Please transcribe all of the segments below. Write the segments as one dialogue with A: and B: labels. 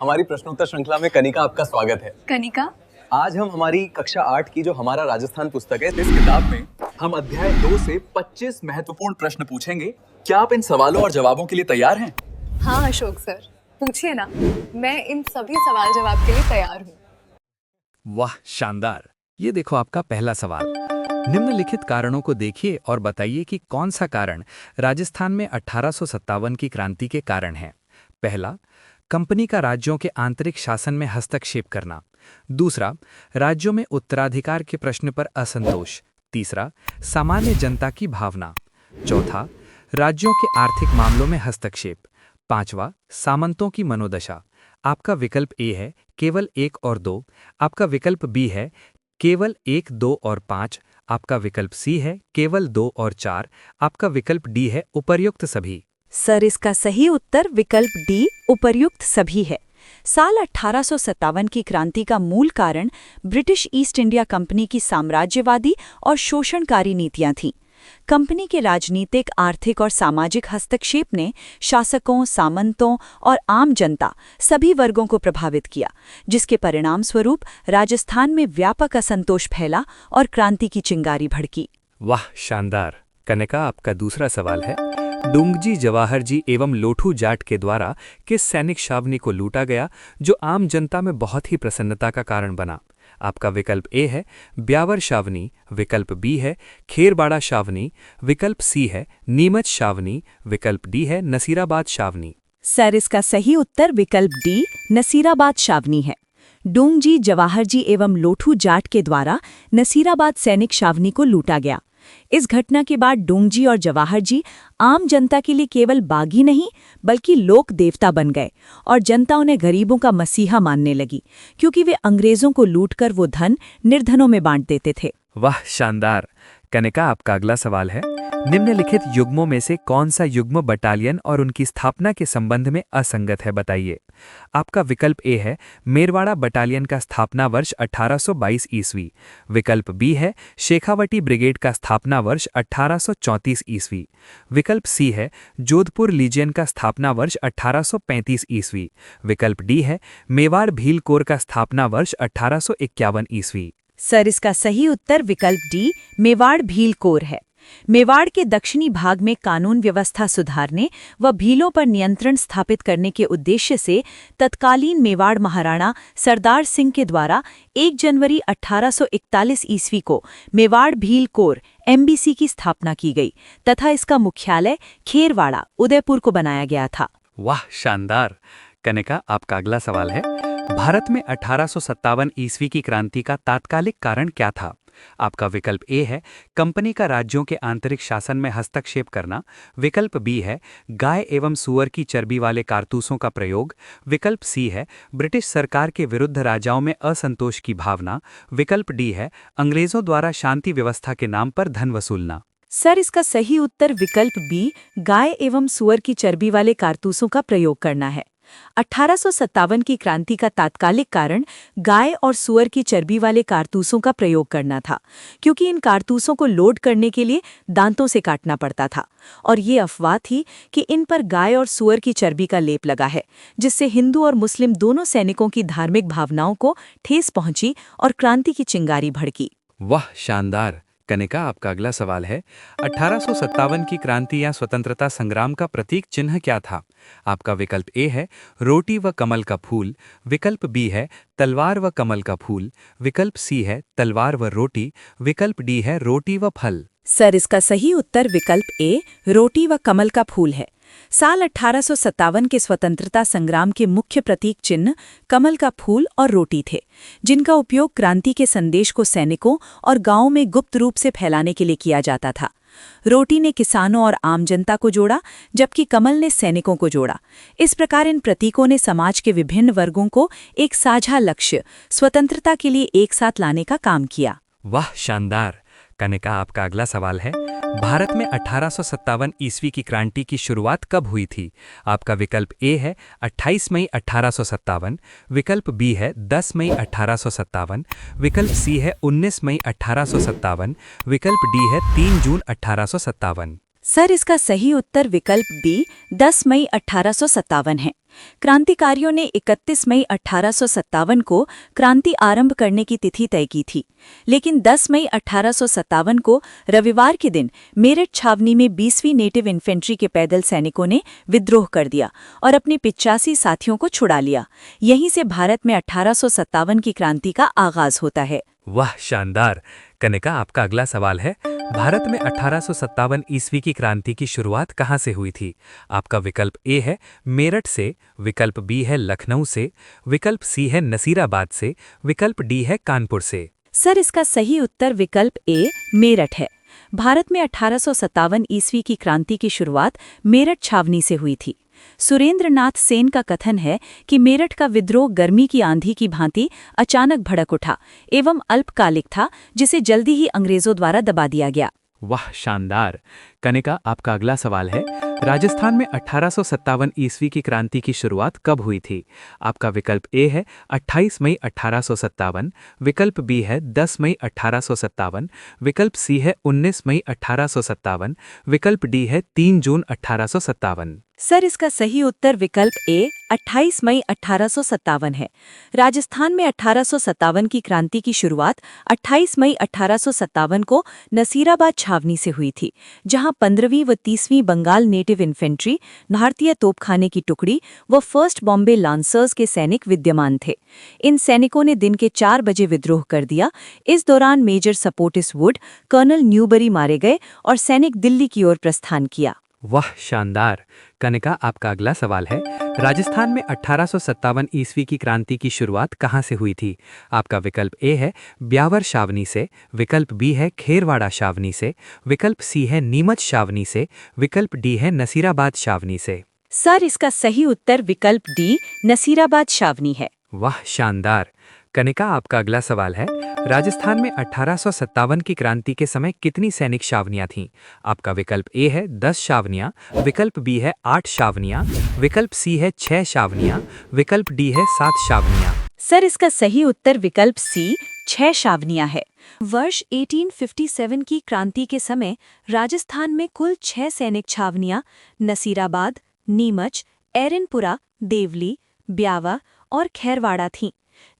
A: हमारी प्रश्नोत्तर श्रृंखला में कनिका आपका स्वागत है।
B: कनिका,
A: आज हम हमारी कक्षा 8 की जो हमारा राजस्थान पुस्तक है, इस किताब में हम अध्याय 2 से 25 महत्वपूर्ण प्रश्न पूछेंगे। क्या आप इन सवालों और जवाबों के लिए तैयार हैं?
B: हाँ अशोक सर, पूछिए ना। मैं इन सभी सवाल जवाब के लिए तैयार हूँ।
C: वाह, शानदार। ये देखो आपका पहला सवाल। निम्नलिखित कारणों को देखिए और बताइए कि कौन सा कारण राजस्थान में 1857 की क्रांति के कारण है। पहला, कंपनी का राज्यों के आंतरिक शासन में हस्तक्षेप करना। दूसरा, राज्यों में उत्तराधिकार के प्रश्न पर असंतोष। तीसरा, सामान्य जनता की भावना। चौथा, राज्यों के आर्थिक मामलों में हस्तक्षेप। पांचवा, सामंतों की मनोदशा। आपका विकल्प ए है केवल 1 और 2। आपका विकल्प बी है केवल 1, 2 और 5। आपका विकल्प सी है केवल 2 और 4। आपका विकल्प डी है उपर्युक्त सभी।
D: सर, इसका सही उत्तर विकल्प डी उपर्युक्त सभी है। साल 1857 की क्रांति का मूल कारण ब्रिटिश ईस्ट इंडिया कंपनी की साम्राज्यवादी और शोषणकारी नीतियां थीं। कंपनी के राजनीतिक, आर्थिक और सामाजिक हस्तक्षेप ने शासकों, सामंतों और आम जनता सभी वर्गों को प्रभावित किया, जिसके परिणाम स्वरूप राजस्थान में व्यापक असंतोष फैला और क्रांति की चिंगारी भड़की।
C: वाह, शानदार। कनिका, आपका दूसरा सवाल है, डोंगजी, जवाहर जी एवं लोठू जाट के द्वारा किस सैनिक छावनी को लूटा गया जो आम जनता में बहुत ही प्रसन्नता का कारण बना। आपका विकल्प ए है ब्यावर छावनी। विकल्प बी है खेरबाड़ा छावनी। विकल्प सी है नीमच छावनी। विकल्प डी है नसीराबाद छावनी।
D: सर, इसका सही उत्तर विकल्प डी नसीराबाद छावनी है। डोंगजी, जवाहर जी एवं लोठू जाट के द्वारा नसीराबाद सैनिक छावनी को लूटा गया। इस घटना के बाद डोंगजी और जवाहर जी आम जनता के लिए केवल बागी नहीं बल्कि लोक देवता बन गए और जनता उन्हें गरीबों का मसीहा मानने लगी, क्योंकि वे अंग्रेजों को लूटकर वो धन निर्धनों में बांट देते थे।
C: वाह, शानदार। कनिका, आपका अगला सवाल है, निम्नलिखित युग्मों में से कौन सा युग्म बटालियन और उनकी स्थापना के संबंध में असंगत है, बताइए। आपका विकल्प ए है मेरवाड़ा बटालियन का स्थापना वर्ष 1822 ईस्वी। विकल्प बी है शेखावटी ब्रिगेड का स्थापना वर्ष 1834 ईस्वी। विकल्प सी है जोधपुर लीजियन का स्थापना वर्ष 1835 ईस्वी। विकल्प डी है मेवाड़ भील कोर का स्थापना वर्ष 1851 ईस्वी।
D: सर, इसका सही उत्तर विकल्प डी मेवाड़ भील कोर है। मेवाड़ के दक्षिणी भाग में कानून व्यवस्था सुधारने व भीलों पर नियंत्रण स्थापित करने के उद्देश्य से तत्कालीन मेवाड़ महाराणा सरदार सिंह के द्वारा 1 जनवरी 1841 ईस्वी को मेवाड़ भील कोर MBC की स्थापना की गई तथा इसका मुख्यालय खेरवाड़ा, उदयपुर को बनाया गया था।
C: वाह, शानदार। कनिका, आपका अगला सवाल है, भारत में 1857 ईस्वी की क्रांति का तात्कालिक कारण क्या था। आपका विकल्प ए है कंपनी का राज्यों के आंतरिक शासन में हस्तक्षेप करना। विकल्प बी है गाय एवं सुअर की चर्बी वाले कारतूसों का प्रयोग। विकल्प सी है ब्रिटिश सरकार के विरुद्ध राजाओं में असंतोष की भावना। विकल्प डी है अंग्रेजों द्वारा शांति व्यवस्था के नाम पर धन वसूलना।
D: सर, इसका सही उत्तर विकल्प बी गाय एवं सुअर की चर्बी वाले कारतूसों का प्रयोग करना है। 1857 की क्रांति का तात्कालिक कारण गाय और सुअर की चर्बी वाले कारतूसों का प्रयोग करना था, क्योंकि इन कारतूसों को लोड करने के लिए दांतों से काटना पड़ता था और ये अफवाह थी कि इन पर गाय और सुअर की चर्बी का लेप लगा है, जिससे हिंदू और मुस्लिम दोनों सैनिकों की धार्मिक भावनाओं को ठेस पहुंची और क्रांति की चिंगारी भड़की।
C: वाह, शानदार। कनिका, आपका अगला सवाल है, 1857 की क्रांति या स्वतंत्रता संग्राम का प्रतीक चिन्ह क्या था। आपका विकल्प ए है रोटी व कमल का फूल। विकल्प बी है तलवार व कमल का फूल। विकल्प सी है तलवार व रोटी। विकल्प डी है रोटी व फल।
D: सर, इसका सही उत्तर विकल्प ए रोटी व कमल का फूल है। साल 1857 के स्वतंत्रता संग्राम के मुख्य प्रतीक चिन्ह कमल का फूल और रोटी थे, जिनका उपयोग क्रांति के संदेश को सैनिकों और गांवों में गुप्त रूप से फैलाने के लिए किया जाता था। रोटी ने किसानों और आम जनता को जोड़ा, जबकि कमल ने सैनिकों को जोड़ा। इस प्रकार इन प्रतीकों ने समाज के विभिन्न वर्गों को एक साझा लक्ष्य स्वतंत्रता के लिए एक साथ लाने का काम किया।
C: वाह, शानदार। कनिका, आपका अगला सवाल है, भारत में 1857 ईस्वी की क्रांति की शुरुआत कब हुई थी। आपका विकल्प ए है 28 मई 1857। विकल्प बी है 10 मई 1857। विकल्प सी है 19 मई 1857। विकल्प डी है 3 जून 1857।
D: सर, इसका सही उत्तर विकल्प बी 10 मई 1857 है। क्रांतिकारियों ने 31 मई 1857 को क्रांति आरंभ करने की तिथि तय की थी, लेकिन 10 मई 1857 को रविवार के दिन मेरठ छावनी में 20वीं नेटिव इन्फेंट्री के पैदल सैनिकों ने विद्रोह कर दिया और अपने 85 साथियों को छुड़ा लिया। यहीं से भारत में 1857 की क्रांति का आगाज होता है।
C: वाह शानदार। कनिका, आपका अगला सवाल है, भारत में 1857 ईस्वी की क्रांति की शुरुआत कहाँ से हुई थी? आपका विकल्प ए है मेरठ से, विकल्प बी है लखनऊ से, विकल्प सी है नसीराबाद से, विकल्प डी है कानपुर से।
D: सर, इसका सही उत्तर विकल्प ए मेरठ है। भारत में 1857 ईस्वी की क्रांति की शुरुआत मेरठ छावनी से हुई थी। सुरेंद्र नाथ सेन का कथन है कि मेरठ का विद्रोह गर्मी की आंधी की भांति अचानक भड़क उठा एवं अल्पकालिक था, जिसे जल्दी ही अंग्रेजों द्वारा दबा दिया गया।
C: वाह शानदार। कनिका, आपका अगला सवाल है, राजस्थान में 1857 ईस्वी की क्रांति की शुरुआत कब हुई थी? आपका विकल्प ए है 28 मई 1857, विकल्प बी है 10 मई 1857, विकल्प सी है 19 मई 1857, विकल्प डी है 3 जून 1857।
D: सर, इसका सही उत्तर विकल्प ए 28 मई 1857 है। राजस्थान में 1857 की क्रांति की शुरुआत 28 मई 1857 को नसीराबाद छावनी से हुई थी, जहां 15वीं व 30वीं बंगाल नेटिव इन्फेंट्री, भारतीय तोपखाने की टुकड़ी व फर्स्ट बॉम्बे लांसर्स के सैनिक विद्यमान थे। इन सैनिकों ने दिन के 4 बजे विद्रोह कर दिया। इस दौरान मेजर सपोर्टिस वुड, कर्नल न्यूबरी मारे गए और सैनिक दिल्ली की ओर प्रस्थान किया।
C: वाह शानदार। कनिका, आपका अगला सवाल है, राजस्थान में 1857 ईस्वी की क्रांति की शुरुआत कहाँ से हुई थी? आपका विकल्प ए है ब्यावर छावनी से, विकल्प बी है खेरवाड़ा छावनी से, विकल्प सी है नीमच छावनी से, विकल्प डी है नसीराबाद छावनी से।
D: सर, इसका सही उत्तर विकल्प डी नसीराबाद छावनी है।
C: वाह शानदार। कनिका, आपका अगला सवाल है, राजस्थान में 1857 की क्रांति के समय कितनी सैनिक छावनियां थीं? आपका विकल्प ए है 10 छावनियां, विकल्प बी है 8 छावनियां, विकल्प सी है 6 छावनियां, विकल्प डी है 7 छावनियां।
D: सर, इसका सही उत्तर विकल्प सी 6 छावनियां है। वर्ष 1857 की क्रांति के समय राजस्थान में कुल 6 सैनिक छावनियां नसीराबाद, नीमच, एरनपुरा, देवली, ब्यावर और खैरवाड़ा थीं,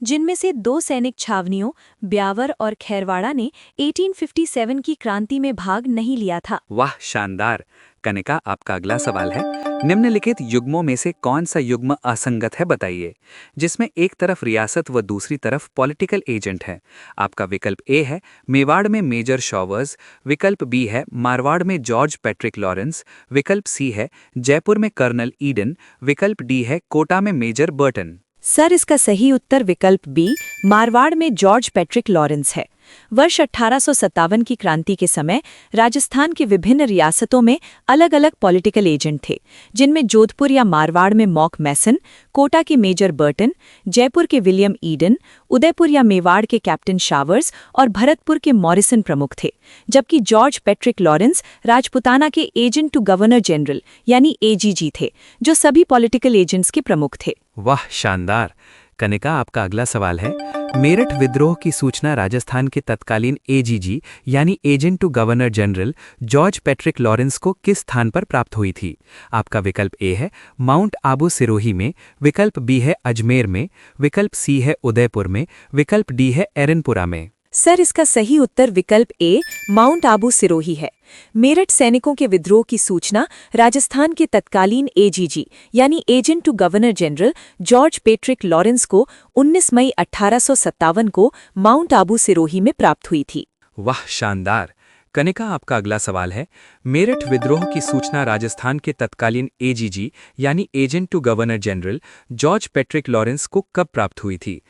D: जिनमें से 2 सैनिक छावनियों ब्यावर और खैरवाड़ा ने 1857 की क्रांति में भाग नहीं लिया था।
C: वाह शानदार। कनिका, आपका अगला सवाल है, निम्नलिखित युग्मों में से कौन सा युग्म असंगत है बताइए, जिसमें एक तरफ रियासत व दूसरी तरफ पॉलिटिकल एजेंट है? आपका विकल्प ए है मेवाड़ में मेजर शॉवर्स, विकल्प बी है मारवाड़ में जॉर्ज पैट्रिक लॉरेंस, विकल्प सी है जयपुर में कर्नल ईडन, विकल्प डी है कोटा में मेजर बर्टन।
D: सर, इसका सही उत्तर विकल्प बी मारवाड़ में जॉर्ज पैट्रिक लॉरेंस है। वर्ष 1857 की क्रांति के समय राजस्थान की विभिन्न रियासतों में अलग अलग पॉलिटिकल एजेंट थे, जिनमें जोधपुर या मारवाड़ में मॉक मैसन, कोटा के मेजर बर्टन, जयपुर के विलियम ईडन, उदयपुर या मेवाड़ के कैप्टन शावर्स और भरतपुर के मॉरिसन प्रमुख थे, जबकि जॉर्ज पैट्रिक लॉरेंस राजपुताना के एजेंट टू गवर्नर जनरल यानी एजीजी थे, जो सभी पॉलिटिकल एजेंट्स के प्रमुख थे।
C: वाह शानदार। कनिका, आपका अगला सवाल है, मेरठ विद्रोह की सूचना राजस्थान के तत्कालीन एजीजी यानी agent to governor general George Patrick Lawrence को किस स्थान पर प्राप्त हुई थी? आपका विकल्प ए है माउंट आबू सिरोही में, विकल्प बी है अजमेर में, विकल्प सी है उदयपुर में, विकल्प डी है एरनपुरा में।
D: सर, इसका सही उत्तर विकल्प ए माउंट आबू सिरोही है। मेरठ सैनिकों के विद्रोह की सूचना राजस्थान के तत्कालीन एजीजी यानी agent to governor general George Patrick Lawrence को 19 मई 1857 को माउंट आबू सिरोही में प्राप्त हुई थी।
C: वाह शानदार। कनिका, आपका अगला सवाल है, मेरठ विद्रोह की सूचना राजस्थान के तत्कालीन एजीजी यानी agent to governor general George Patrick Lawrence को कब प्राप्त हुई थी?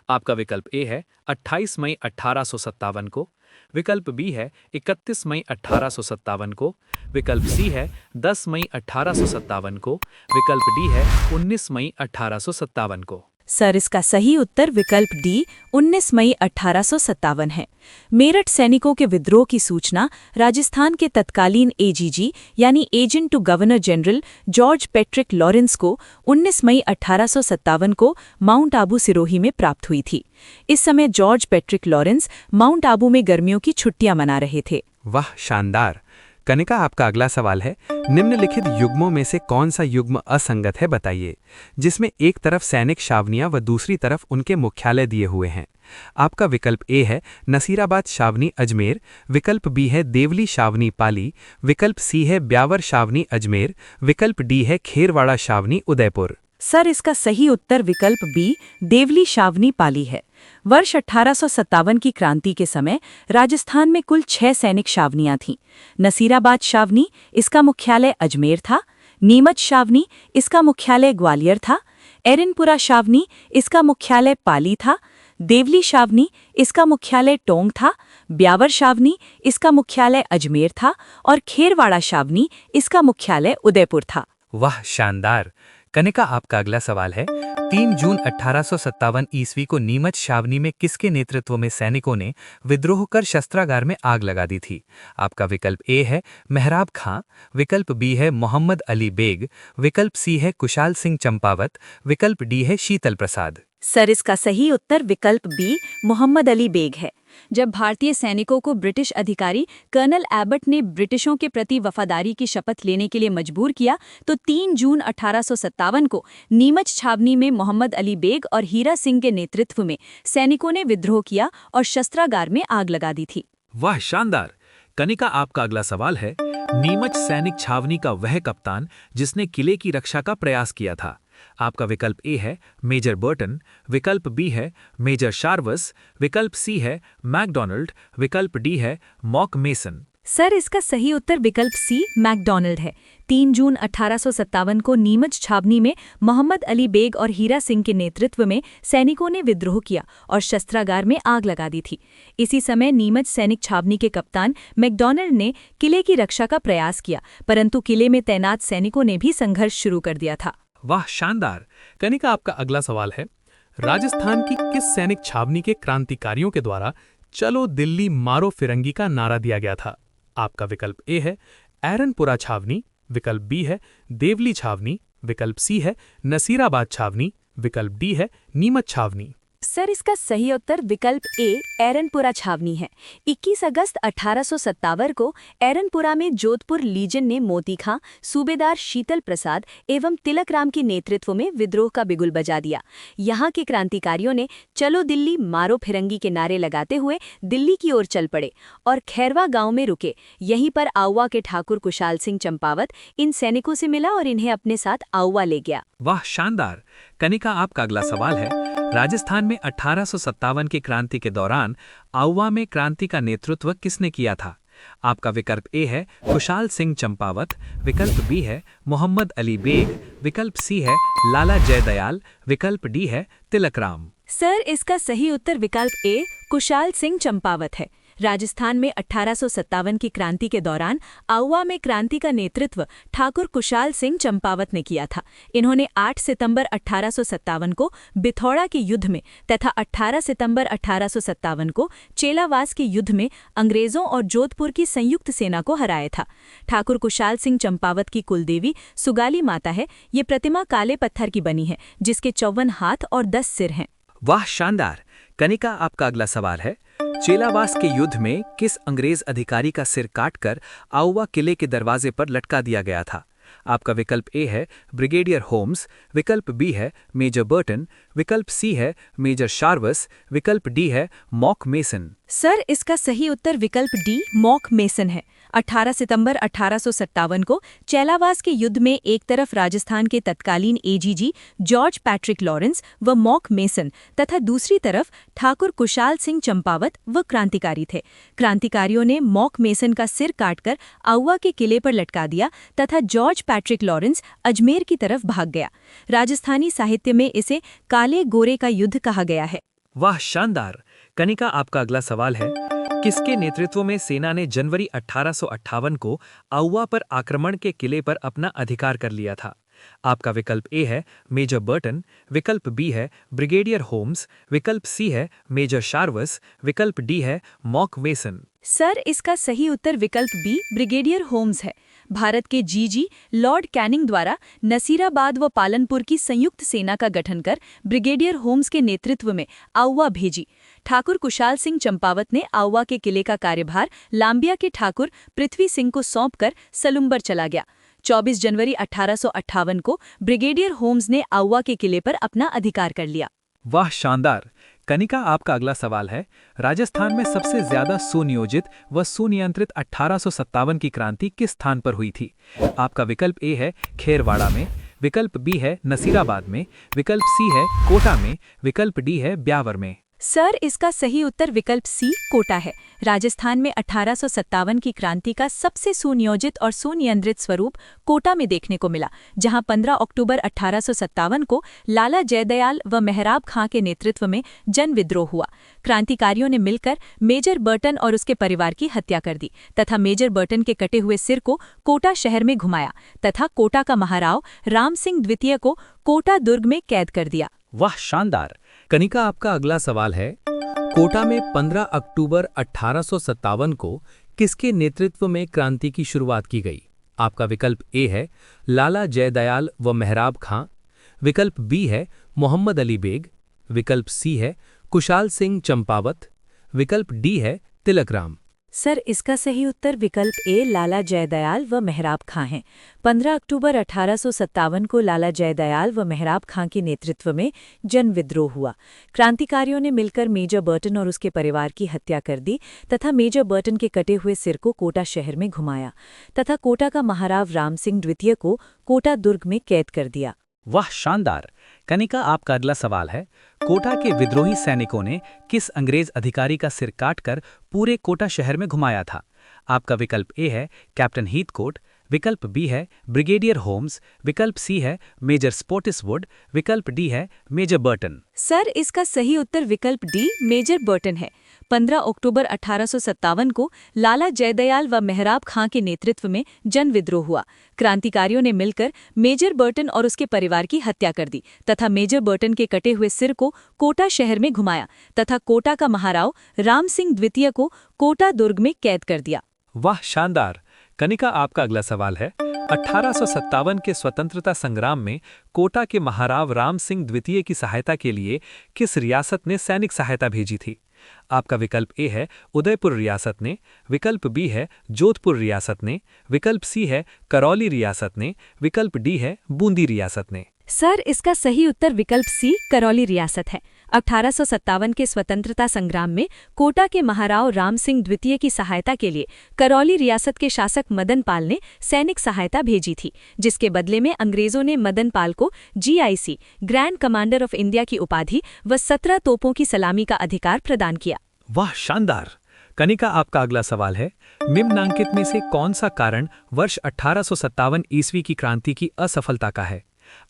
C: आपका विकल्प ए है 28 मई 1857 को, विकल्प बी है 31 मई 1857 को, विकल्प सी है 10 मई 1857 को, विकल्प डी है 19 मई 1857 को।
D: सर, इसका सही उत्तर विकल्प डी 19 मई 1857 है। मेरठ सैनिकों के विद्रोह की सूचना राजस्थान के तत्कालीन एजीजी यानी agent to governor general George Patrick Lawrence को 19 मई 1857 को माउंट आबू सिरोही में प्राप्त हुई थी। इस समय George Patrick Lawrence mount Abu में गर्मियों की छुट्टियां मना रहे थे।
C: वाह शानदार। कनिका, आपका अगला सवाल है, निम्नलिखित युग्मों में से कौन सा युग्म असंगत है बताइए, जिसमें एक तरफ सैनिक छावनियां व दूसरी तरफ उनके मुख्यालय दिए हुए हैं। आपका विकल्प ए है नसीराबाद छावनी अजमेर, विकल्प बी है देवली छावनी पाली, विकल्प सी है ब्यावर छावनी अजमेर, विकल्प डी है खेरवाड़ा छावनी उदयपुर।
D: सर, इसका सही उत्तर विकल्प बी देवली छावनी पाली है। वर्ष 1857 की क्रांति के समय राजस्थान में कुल 6 सैनिक छावनियां थीं। नसीराबाद छावनी, इसका मुख्यालय अजमेर था। नीमच छावनी, इसका मुख्यालय ग्वालियर था। एरनपुरा छावनी, इसका मुख्यालय पाली था। देवली छावनी, इसका मुख्यालय टोंक था। ब्यावर छावनी, इसका मुख्यालय अजमेर था। और खेरवाड़ा छावनी, इसका मुख्यालय उदयपुर था।
C: वाह, शानदार। कनिका, आपका अगला सवाल है, 3 जून 1857 ईस्वी को नीमच छावनी में किसके नेतृत्व में सैनिकों ने विद्रोह कर शस्त्रागार में आग लगा दी थी? आपका विकल्प ए है मेहराब खां, विकल्प बी है मोहम्मद अली बेग, विकल्प सी है कुशाल सिंह चंपावत, विकल्प डी है शीतल प्रसाद।
D: सर, इसका सही उत्तर विकल्प बी मोहम्मद अली बेग है। जब भारतीय सैनिकों को ब्रिटिश अधिकारी कर्नल एबट ने ब्रिटिशों के प्रति वफादारी की शपथ लेने के लिए मजबूर किया, तो 3 जून 1857 को नीमच छावनी में मोहम्मद अली बेग और हीरा सिंह के नेतृत्व में सैनिकों ने विद्रोह किया और शस्त्रागार में आग लगा दी थी।
C: वाह, शानदार। कनिका, आपका अगला सवाल है, नीमच सैनिक छावनी का वह कप्तान जिसने किले की रक्षा का प्रयास किया था। आपका विकल्प ए है मेजर बर्टन, विकल्प बी है मेजर शार्वस, विकल्प सी है मैकडॉनल्ड, विकल्प डी है मॉक मेसन।
D: सर, इसका सही उत्तर विकल्प सी मैकडॉनल्ड है। 3 जून 1857 को नीमच छावनी में मोहम्मद अली बेग और हीरा सिंह के नेतृत्व में सैनिकों ने विद्रोह किया और शस्त्रागार में आग लगा दी थी। इसी समय नीमच सैनिक छावनी के कप्तान मैकडॉनल्ड ने किले की रक्षा का प्रयास किया, परंतु किले में तैनात सैनिकों ने भी संघर्ष शुरू कर दिया था।
C: वाह, शानदार। कनिका, आपका अगला सवाल है, राजस्थान की किस सैनिक छावनी के क्रांतिकारियों के द्वारा चलो दिल्ली मारो फिरंगी का नारा दिया गया था? आपका विकल्प ए है एरनपुरा छावनी, विकल्प बी है देवली छावनी, विकल्प सी है नसीराबाद छावनी, विकल्प डी है नीमच छावनी।
D: सर, इसका सही उत्तर विकल्प ए एरनपुरा छावनी है। 21 अगस्त 1857 को एरनपुरा में जोधपुर लीजन ने मोती खां, सूबेदार शीतल प्रसाद एवं तिलकराम के नेतृत्व में विद्रोह का बिगुल बजा दिया। यहाँ के क्रांतिकारियों ने चलो दिल्ली मारो फिरंगी के नारे लगाते हुए दिल्ली की ओर चल पड़े और खैरवा गांव में रुके। यहीं पर आउवा के ठाकुर कुशाल सिंह चंपावत इन सैनिकों से मिला और इन्हें अपने साथ आउवा ले गया।
C: वाह, शानदार। कनिका, आपका अगला सवाल है, राजस्थान में 1857 की क्रांति के दौरान आउवा में क्रांति का नेतृत्व किसने किया था? आपका विकल्प ए है कुशाल सिंह चंपावत, विकल्प बी है मोहम्मद अली बेग, विकल्प सी है लाला जयदयाल, विकल्प डी है तिलकराम।
D: सर, इसका सही उत्तर विकल्प ए कुशाल सिंह चंपावत है। राजस्थान में 1857 की क्रांति के दौरान आउवा में क्रांति का नेतृत्व ठाकुर कुशाल सिंह चंपावत ने किया था। इन्होंने 8 सितंबर 1857 को बिथौड़ा के युद्ध में तथा 18 सितंबर 1857 को चेलावास के युद्ध में अंग्रेजों और जोधपुर की संयुक्त सेना को हराया था। ठाकुर कुशाल सिंह चंपावत की कुलदेवी सुगाली माता है। ये प्रतिमा काले पत्थर की बनी है, जिसके 54 हाथ और 10 सिर हैं।
C: वाह, शानदार। कनिका, आपका अगला सवाल है, चेलावास के युद्ध में किस अंग्रेज अधिकारी का सिर काटकर आउवा किले के दरवाजे पर लटका दिया गया था? आपका विकल्प ए है ब्रिगेडियर होम्स, विकल्प बी है मेजर बर्टन, विकल्प सी है मेजर शार्वस, विकल्प डी है मॉक मेसन।
D: सर, इसका सही उत्तर विकल्प डी मॉक मेसन है। 18 सितंबर 1857 को चेलावास के युद्ध में एक तरफ राजस्थान के तत्कालीन एजीजी जॉर्ज पैट्रिक लॉरेंस व मॉक मेसन तथा दूसरी तरफ ठाकुर कुशाल सिंह चंपावत व क्रांतिकारी थे। क्रांतिकारियों ने मॉक मेसन का सिर काटकर आउवा के किले पर लटका दिया तथा जॉर्ज पैट्रिक लॉरेंस अजमेर की तरफ भाग गया। राजस्थानी साहित्य में इसे काले गोरे का युद्ध कहा गया है।
C: वाह, शानदार। कनिका, आपका अगला सवाल है, किसके नेतृत्व में सेना ने जनवरी 1858 को आउवा पर आक्रमण के किले पर अपना अधिकार कर लिया था? आपका विकल्प ए है मेजर बर्टन, विकल्प बी है ब्रिगेडियर होम्स, विकल्प सी है मेजर शार्वस, विकल्प डी है मॉक मेसन।
D: सर, इसका सही उत्तर विकल्प बी ब्रिगेडियर होम्स है। भारत के जीजी लॉर्ड कैनिंग द्वारा नसीराबाद व पालनपुर की संयुक्त सेना का गठन कर ब्रिगेडियर होम्स के नेतृत्व में आउवा भेजी। ठाकुर कुशाल सिंह चंपावत ने आउवा के किले का कार्यभार लांबिया के ठाकुर पृथ्वी सिंह को सौंपकर सलुम्बर चला गया। 24 जनवरी 1858 को ब्रिगेडियर होम्स ने आउवा के किले पर अपना अधिकार कर लिया।
C: वाह शानदार। कनिका, आपका अगला सवाल है, राजस्थान में सबसे ज्यादा सुनियोजित व सुनियंत्रित 1857 की क्रांति किस स्थान पर हुई थी? आपका विकल्प ए है खेरवाड़ा में, विकल्प बी है नसीराबाद में, विकल्प सी है कोटा में, विकल्प डी है ब्यावर में।
D: सर, इसका सही उत्तर विकल्प सी कोटा है। राजस्थान में 1857 की क्रांति का सबसे सुनियोजित और सुनियंत्रित स्वरूप कोटा में देखने को मिला, जहां 15 अक्टूबर 1857 को लाला जयदयाल व मेहराब खां के नेतृत्व में जन विद्रोह हुआ। क्रांतिकारियों ने मिलकर मेजर बर्टन और उसके परिवार की हत्या कर दी तथा मेजर बर्टन के कटे हुए सिर को कोटा शहर में घुमाया तथा कोटा का महाराव राम सिंह द्वितीय को कोटा दुर्ग में कैद कर दिया।
C: वाह शानदार। कनिका, आपका अगला सवाल है, कोटा में 15 अक्टूबर 1857 को किसके नेतृत्व में क्रांति की शुरुआत की गई? आपका विकल्प ए है लाला जयदयाल व मेहराब खां, विकल्प बी है मोहम्मद अली बेग, विकल्प सी है कुशाल सिंह चंपावत, विकल्प डी है तिलकराम।
D: सर, इसका सही उत्तर विकल्प ए लाला जयदयाल व मेहराब खां है। 15 अक्टूबर 1857 को लाला जयदयाल व मेहराब खां के नेतृत्व में जन विद्रोह हुआ। क्रांतिकारियों ने मिलकर मेजर बर्टन और उसके परिवार की हत्या कर दी तथा मेजर बर्टन के कटे हुए सिर को कोटा शहर में घुमाया तथा कोटा का महाराव राम सिंह द्वितीय को कोटा दुर्ग में कैद कर दिया।
C: वाह शानदार। कनिका, आपका अगला सवाल है, कोटा के विद्रोही सैनिकों ने किस अंग्रेज अधिकारी का सिर काटकर पूरे कोटा शहर में घुमाया था? आपका विकल्प ए है कैप्टन हीथकोट, विकल्प बी है ब्रिगेडियर होम्स, विकल्प सी है मेजर स्पोर्टिसवुड, विकल्प डी है मेजर बर्टन।
D: सर, इसका सही उत्तर विकल्प डी मेजर बर्टन है। 15 अक्टूबर 1857 को लाला जयदयाल व मेहराब खां के नेतृत्व में जन विद्रोह हुआ। क्रांतिकारियों ने मिलकर मेजर बर्टन और उसके परिवार की हत्या कर दी तथा मेजर बर्टन के कटे हुए सिर को कोटा शहर में घुमाया तथा कोटा का महाराव राम सिंह द्वितीय को कोटा दुर्ग में कैद कर दिया।
C: वाह शानदार। कनिका, आपका अगला सवाल है, 1857 के स्वतंत्रता संग्राम में कोटा के महाराव राम सिंह द्वितीय की सहायता के लिए किस रियासत ने सैनिक सहायता भेजी थी? आपका विकल्प ए है उदयपुर रियासत ने, विकल्प बी है जोधपुर रियासत ने, विकल्प सी है करौली रियासत ने, विकल्प डी है बूंदी रियासत ने।
D: सर, इसका सही उत्तर विकल्प सी करौली रियासत है। 1857 के स्वतंत्रता संग्राम में कोटा के महाराव राम सिंह द्वितीय की सहायता के लिए करौली रियासत के शासक मदन पाल ने सैनिक सहायता भेजी थी, जिसके बदले में अंग्रेजों ने मदन पाल को GIC grand commander of India की उपाधि व 17 तोपों की सलामी का अधिकार प्रदान किया।
C: वाह शानदार। कनिका, आपका अगला सवाल है, निम्नांकित में से कौन सा कारण वर्ष 1857 ईस्वी की क्रांति की असफलता का है?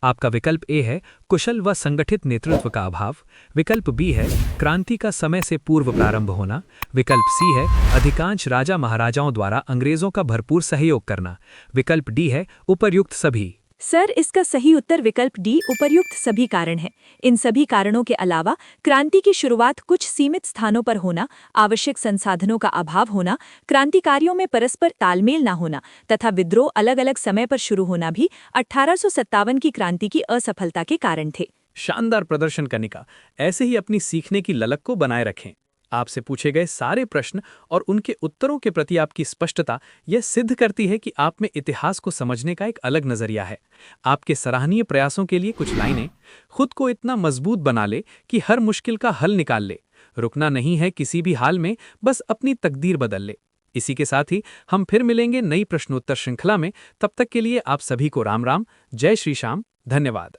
C: आपका विकल्प ए है कुशल व संगठित नेतृत्व का अभाव, विकल्प बी है क्रांति का समय से पूर्व प्रारंभ होना, विकल्प सी है अधिकांश राजा महाराजाओं द्वारा अंग्रेजों का भरपूर सहयोग करना, विकल्प डी है उपर्युक्त सभी।
D: सर, इसका सही उत्तर विकल्प डी उपर्युक्त सभी कारण है। इन सभी कारणों के अलावा क्रांति की शुरुआत कुछ सीमित स्थानों पर होना, आवश्यक संसाधनों का अभाव होना, क्रांतिकारियों में परस्पर तालमेल न होना तथा विद्रोह अलग अलग समय पर शुरू होना भी 1857 की क्रांति की असफलता के कारण थे।
C: शानदार प्रदर्शन कनिका। ऐसे ही अपनी सीखने की ललक को बनाए रखें। आपसे पूछे गए सारे प्रश्न और उनके उत्तरों के प्रति आपकी स्पष्टता यह सिद्ध करती है कि आप में इतिहास को समझने का एक अलग नजरिया है। आपके सराहनीय प्रयासों के लिए कुछ लाइनें। खुद को इतना मजबूत बना ले कि हर मुश्किल का हल निकाल ले। रुकना नहीं है किसी भी हाल में, बस अपनी तकदीर बदल ले। इसी के साथ ही हम फिर मिलेंगे नई प्रश्नोत्तर श्रृंखला में। तब तक के लिए आप सभी को राम राम, जय श्री श्याम, धन्यवाद।